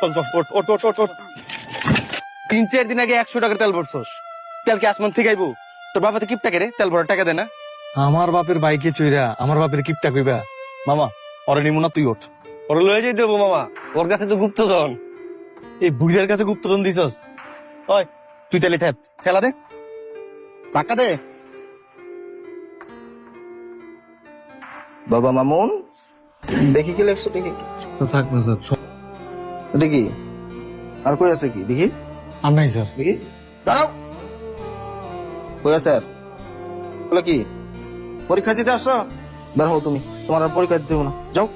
চল চল ওঠ ওঠ ওঠ ওঠ ওঠ। 3-4 দিন আগে 100 টাকার তেল ভরছস, তেল কি আসমান থেকে আইবো? তোর বাবা তো কিপটা করে তেল ভরার টাকা দেয় না। আমার বাপের বাইকে চইরা আমার বাপের কিপটা কইবা? মামা ওরে নিমু না, তুই ওঠ। ওরা লয়ে যাই দেবো মামা, ওর কাছে তো গুপ্তধন। এই বুড়িয়ার কাছে গুপ্তধন দিছস? ওই তুই তেলে ঠেলা দে, টাকা দে। বাবা মামুন, দেখি কি লেখছো, দেখি থাক না স্যার, দেখি আর কই আছে কি দেখি, আর নাই স্যার। দেখি দাঁড়াও, কই আছে আর? বলে কি পরীক্ষা দিতে আসছো? বের হও তুমি, তোমার আর পরীক্ষা দিতে হবে না, যাও।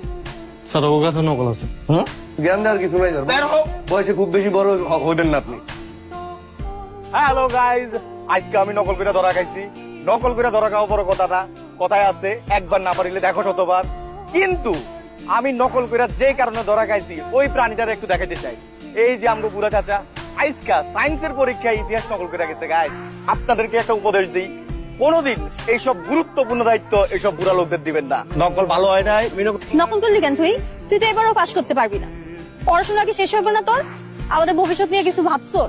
স্যার ওর কাছে নকল আছে। হুম, জ্ঞান দেওয়ার কিছু নাই স্যার, বের হও। বয়সে খুব বেশি বড় হইবেন না আপনি। হ্যালো গাইজ, আজকে আমি নকল করে ধরা খাইছি। নকল করে ধরা খাওয়া বড় কথা না, কথায় আছে একবার না পারিলে দেখো শতবার। কিন্তু আমি নকল করে যে কারণে ধরা খাইছি ওই প্রাণীটার একটু দেখাইতে চাই। এই যে আমগো বুড়া চাচা আজকা সায়েন্সের পরীক্ষায় ইতিহাস নকল করে গেছে। গাইজ আপনাদেরকে একটা উপদেশ দিই, কোনোদিন এইসব গুরুত্বপূর্ণ দায়িত্ব এইসব বুড়া লোকদের দিবেন না। নকল ভালো হয় নাই। নকল করলি কেন তুই? তুই তো এবারও পাশ করতে পারবি না। পড়াশোনা কি শেষ হবে না তোর? আমাদের ভবিষ্যৎ নিয়ে কিছু ভাবছো?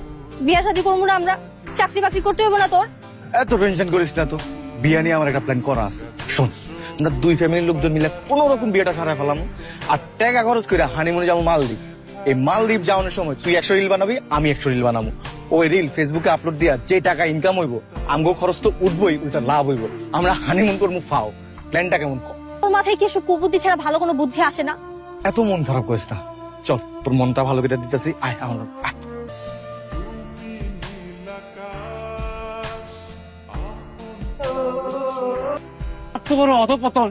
বিয়া শাদী করবো না আমরা, চাকরি বাকরি করতে হবে না তোর? এত টেনশন করিস না তো, বিয়া নিয়ে আমার একটা প্ল্যান করা আছে। শোন, আমরা দুই ফ্যামিলির লোকজন মিলে কোন রকম বিয়েটা সারা ফেলাম, আর টাকা খরচ করে হানিমুনে যাবো মালদ্বীপ। এই মালদ্বীপ যাওয়ানোর সময় তুই 100 রিল বানাবি, আমি 100 রিল বানাবো। ওই রিল ফেসবুকে আপলোড দিয়া যে টাকা ইনকাম হইব, আমগো খরচ তো উঠবই, উল্টা লাভ হইব। আমরা হানিমুন করবো ফাও। প্ল্যানটা কেমন? তোর মাথায় কি এসব কুবুদ্ধি ছাড়া ভালো কোনো বুদ্ধি আসে না? এত মন খারাপ করিস না, চল তোর মনটা ভালো করে দিতেছি, আয় আমার আয়। এত বড় অধপতন,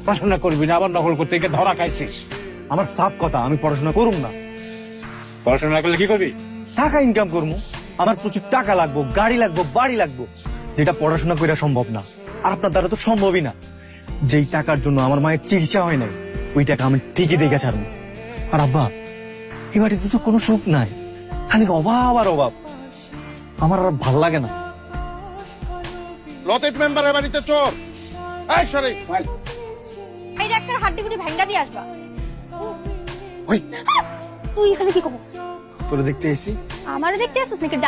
পড়াশোনা করবি না, আবার নকল করতে গিয়ে ধরা খাইছিস। আমার সাফ কথা, আমি পড়াশোনা করুম না। পড়াশোনা না করলে কি করবি? টাকা ইনকাম করবো, আমার প্রচুর টাকা লাগবো, গাড়ি লাগবো, বাড়ি লাগবো, যেটা পড়াশোনা করা সম্ভব না। আর আপনার দ্বারা তো সম্ভবই না। যেই টাকার জন্য আমার মায়ের চিকিৎসা হয় নাই, ওই টাকা আমি ঠিকই দেখে ছাড়বো। আর আব্বা, এই বাড়িতে তো কোনো সুখ নাই, খালি অভাব আর অভাব। আমার আর ভাল লাগে না। লতেট মেম্বারের বাড়িতে চোর। এই সরি, এই ডাক্তার হাড্ডিগুড়ি ভাঙ্গা দিয়ে আসবা। ওই তুই এখানে কি করবো? তোরে দেখতে এসি। আমারে দেখতে আসছিস নাকি